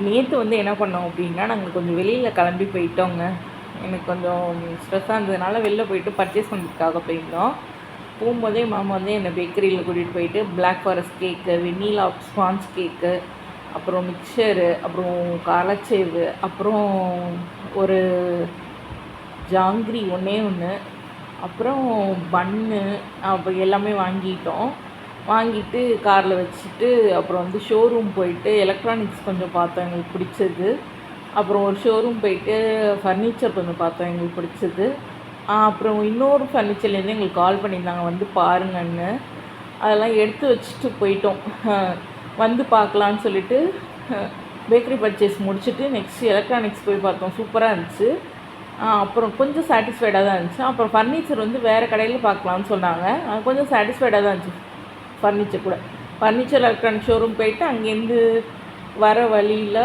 நேற்று வந்து என்ன பண்ணோம் அப்படின்னா, நாங்கள் கொஞ்சம் வெளியில் கிளம்பி போயிட்டோங்க. எனக்கு கொஞ்சம் ஸ்ட்ரெஸ்ஸாக இருந்ததுனால வெளில போயிட்டு பர்ச்சேஸ் பண்ணுறதுக்காக போயிருந்தோம். போகும்போதே மாமா வந்து என்னை பேக்கரியில் கூட்டிகிட்டு போயிட்டு black forest cake, vanilla sponge cake, அப்புறம் மிக்சரு, அப்புறம் காரச்சேவு, அப்புறம் ஒரு ஜாங்கிரி ஒன்றே ஒன்று, அப்புறம் பன்னு, அப்புறம் எல்லாமே வாங்கிட்டோம். வாங்கிட்டு காரில் வச்சுட்டு அப்புறம் வந்து ஷோரூம் போயிட்டு எலக்ட்ரானிக்ஸ் கொஞ்சம் பார்த்தோம் எங்களுக்கு பிடிச்சது. அப்புறம் ஒரு ஷோரூம் போயிட்டு ஃபர்னிச்சர் கொஞ்சம் பார்த்தோம் எங்களுக்கு பிடிச்சது. அப்புறம் இன்னொரு ஃபர்னிச்சர்லேருந்து எங்களுக்கு கால் பண்ணியிருந்தாங்க வந்து பாருங்கன்னு. அதெல்லாம் எடுத்து வச்சுட்டு போயிட்டோம். வந்து பார்க்கலான்னு சொல்லிட்டு பேக்கரி பர்ச்சேஸ் முடிச்சுட்டு நெக்ஸ்ட்டு எலக்ட்ரானிக்ஸ் போய் பார்த்தோம். சூப்பராக இருந்துச்சு. அப்புறம் கொஞ்சம் சாட்டிஸ்ஃபைடாக தான் இருந்துச்சு. அப்புறம் ஃபர்னிச்சர் வந்து வேறு கடையில் பார்க்கலான்னு சொன்னாங்க. கொஞ்சம் சாட்டிஸ்ஃபைடாக தான் இருந்துச்சு ஃபர்னிச்சர் கூட. ஃபர்னிச்சர் எலக்ட்ரானிக் ஷோரூம் போயிட்டு அங்கேருந்து வர வழியில்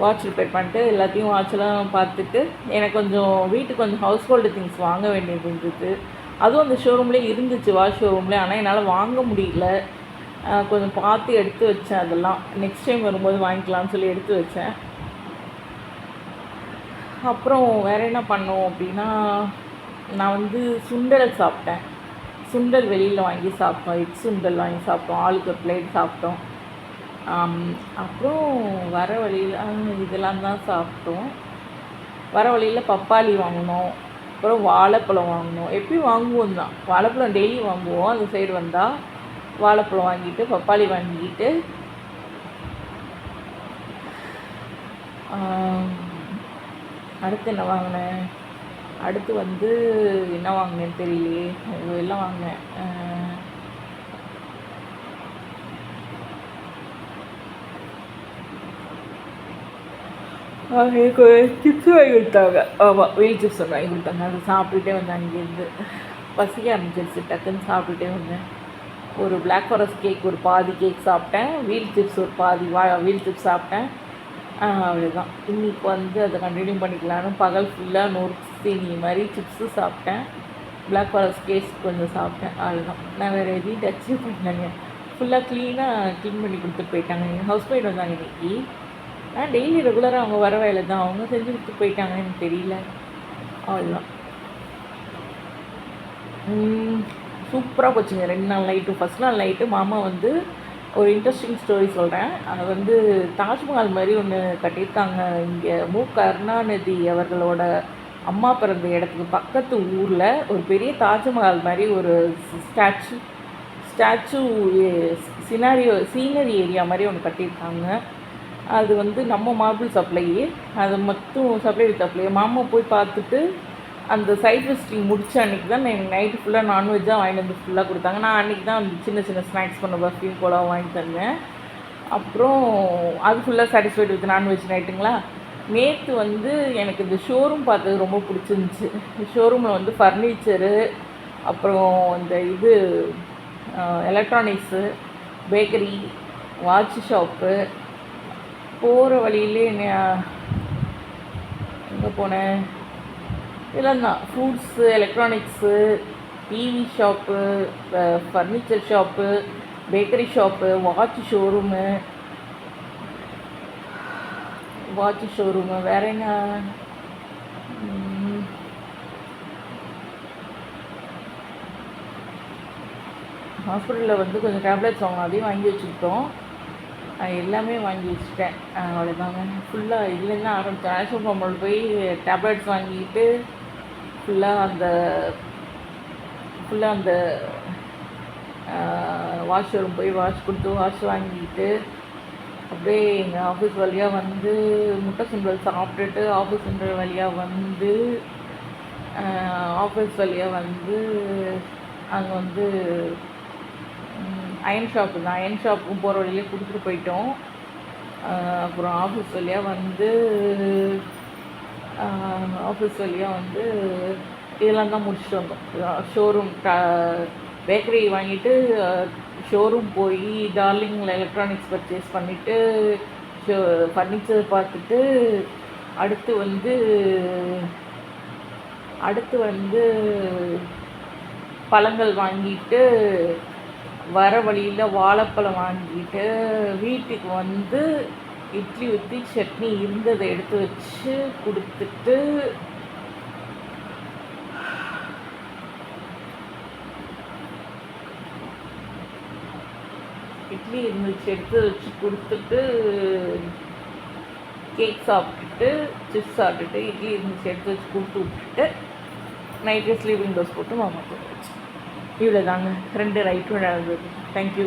வாட்ச் ரிப்பேர் பண்ணிட்டு எல்லாத்தையும் வாட்செல்லாம் பார்த்துட்டு எனக்கு கொஞ்சம் வீட்டுக்கு கொஞ்சம் ஹவுஸ் ஹோல்டு திங்ஸ் வாங்க வேண்டியது இருந்தது. அதுவும் அந்த ஷோரூம்லேயே இருந்துச்சு, வாட்ச் ஷோரூம்லேயே. ஆனால் என்னால் வாங்க முடியல. கொஞ்சம் பார்த்து எடுத்து வச்சேன். அதெல்லாம் நெக்ஸ்ட் டைம் வரும்போது வாங்கிக்கலாம்னு சொல்லி எடுத்து வச்சேன். அப்புறம் வேறு என்ன பண்ணோம் அப்படின்னா, நான் வந்து சுண்டல் சாப்பிட்டேன். சுண்டல் வெளியில் வாங்கி சாப்பிட்டோம். எக் சுண்டல் வாங்கி சாப்பிட்டோம். ஆளுக்கு ஒரு பிளேட் சாப்பிட்டோம். அப்புறம் வர வழியில் இதெல்லாம் தான் சாப்பிட்டோம். வர வழியில் பப்பாளி வாங்கினோம். அப்புறம் வாழைப்பழம் வாங்கினோம். எப்பயும் வாங்குவோம் தான், வாழைப்பழம் டெய்லி வாங்குவோம். அந்த சைடு வந்தால் வாழைப்பழம் வாங்கிட்டு பப்பாளி வாங்கிட்டு அடுத்து என்ன வாங்கினேன், அடுத்து வந்து என்ன வாங்கினேன்னு தெரியலையே, எல்லாம் வாங்கினேன். எனக்கு சிப்ஸ் வாங்கி கொடுத்தாங்க. ஆமாம், வீல் சிப்ஸ் ஒன்று வாங்கி கொடுத்தாங்க. அதை சாப்பிட்டுட்டே வந்தேன். அங்கேருந்து பசிக்க ஆரம்பிச்சிருச்சு. டக்குன்னு சாப்பிட்டுட்டே வந்தேன். ஒரு பிளாக் ஃபாரஸ்ட் கேக் ஒரு பாதி கேக் சாப்பிட்டேன். வீல் சிப்ஸ் ஒரு பாதி வீல் சிப்ஸ் சாப்பிட்டேன். அவ்வளோதான். இன்றைக்கி வந்து அதை கண்டினியூ பண்ணிக்கலான்னு பகல் ஃபுல்லாக நொறுக்கு சீனி மாதிரி சிப்ஸு சாப்பிட்டேன். பிளாக் ஃபாரஸ்ட் கேக் கொஞ்சம் சாப்பிட்டேன். அவ்வளோதான். நான் வேறு எதையும் டச்சே பண்ணலைங்க. ஃபுல்லாக க்ளீன் பண்ணி கொடுத்துட்டு போயிட்டாங்க. எங்கள் ஹவுஸ் ஒய்ஃப் வந்தாங்க இன்றைக்கி. டெய்லி ரெகுலராக அவங்க வர வேலை தான். அவங்க செஞ்சு கொடுத்து போயிட்டாங்கன்னு எனக்கு தெரியல. அவ்வளோதான். சூப்பராக போச்சுங்க 2 நாள் நைட்டு. ஃபஸ்ட் நாள் நைட்டு மாமா வந்து ஒரு இன்ட்ரெஸ்டிங் ஸ்டோரி சொல்கிறேன். அது வந்து தாஜ்மஹால் மாதிரி ஒன்று கட்டியிருக்காங்க. இங்கே கருணாநிதி அவர்களோட அம்மா பிறந்த இடத்துக்கு பக்கத்து ஊரில் ஒரு பெரிய தாஜ்மஹால் மாதிரி ஒரு ஸ்டாச்சு சீனரி ஏரியா மாதிரி ஒன்று கட்டியிருக்காங்க. அது வந்து நம்ம மார்பிள் சப்ளை, அது மட்டும் சப்ளை வித் சப்ளை. மாமா போய் பார்த்துட்டு அந்த சைட் விசிட்டிங் முடிச்ச அன்றைக்கி தான் எனக்கு நைட்டு ஃபுல்லாக நான்வெஜ்ஜாக வாங்கிட்டு வந்து ஃபுல்லாக கொடுத்தாங்க. நான் அன்றைக்கி தான் சின்ன சின்ன ஸ்நாக்ஸ் பண்ண பஃபியும் கோலாவும் வாங்கி தந்தேன். அப்புறம் அது ஃபுல்லாக சாட்டிஸ்ஃபைடு வித் நான்வெஜ் நைட்டுங்களா. நேற்று வந்து எனக்கு இந்த ஷோரூம் பார்த்தது ரொம்ப பிடிச்சிருந்துச்சி. ஷோரூமில் வந்து ஃபர்னிச்சரு, அப்புறம் இந்த இது எலக்ட்ரானிக்ஸு, பேக்கரி, வாட்ச் ஷாப்பு. போகிற வழியிலே எங்கே போனேன், இதெல்லாம் தான் fruits, electronics, TV shop, furniture shop, bakery shop, watch showroom வேறு என்ன, ஹாஸ்பிட்டலில் வந்து கொஞ்சம் டேப்லெட்ஸ் வாங்கணும், அதையும் வாங்கி வச்சுக்கிட்டோம். எல்லாமே வாங்கி வச்சுட்டேன். அவ்வளோதாங்க. ஃபுல்லாக இதுலேருந்து ஆரம்பித்தேன். ஆக்சுவல் ஃபார்மல் போய் டேப்லெட்ஸ் வாங்கிட்டு ஃபுல்லாக அந்த வாஷ் ஷோரூம் போய் வாஷ் கொடுத்து வாஷ் வாங்கிட்டு அப்படியே எங்கள் ஆஃபீஸ் வழியாக வந்து முட்டை சுண்டல் சாப்பிட்டுட்டு ஆஃபீஸ் வழியாக வந்து அங்கே வந்து அயன் ஷாப்புக்கும் போகிற வழியிலே கொடுத்துட்டு போயிட்டோம். அப்புறம் ஆஃபீஸ் வழியாக வந்து இதெல்லாம் தான் முடிச்சுட்டு வந்தோம். ஷோரூம் பேக்கரி வாங்கிட்டு ஷோரூம் போய் டார்லிங்கில் எலக்ட்ரானிக்ஸ் பர்ச்சேஸ் பண்ணிவிட்டு ஃபர்னிச்சர் பார்த்துட்டு அடுத்து வந்து பழங்கள் வாங்கிட்டு வர வழியில் வாழைப்பழம் வாங்கிட்டு வீட்டுக்கு வந்து இட்லி ஊற்றி சட்னி இருந்ததை எடுத்து வச்சு கொடுத்துட்டு இட்லி இருந்துச்சு எடுத்து வச்சு கொடுத்துட்டு கேக் சாப்பிட்டுட்டு சிப்ஸ் சாப்பிட்டுட்டு இட்லி இருந்துச்சு எடுத்து வச்சு கொடுத்து விட்டுட்டு நைட்டு ஸ்லீப்பிங் டோஸ் போட்டு மாமா தூங்க வச்சு. இவ்வளோ தாங்க 2 ரைட்டும் நடந்தது. தேங்க்யூ.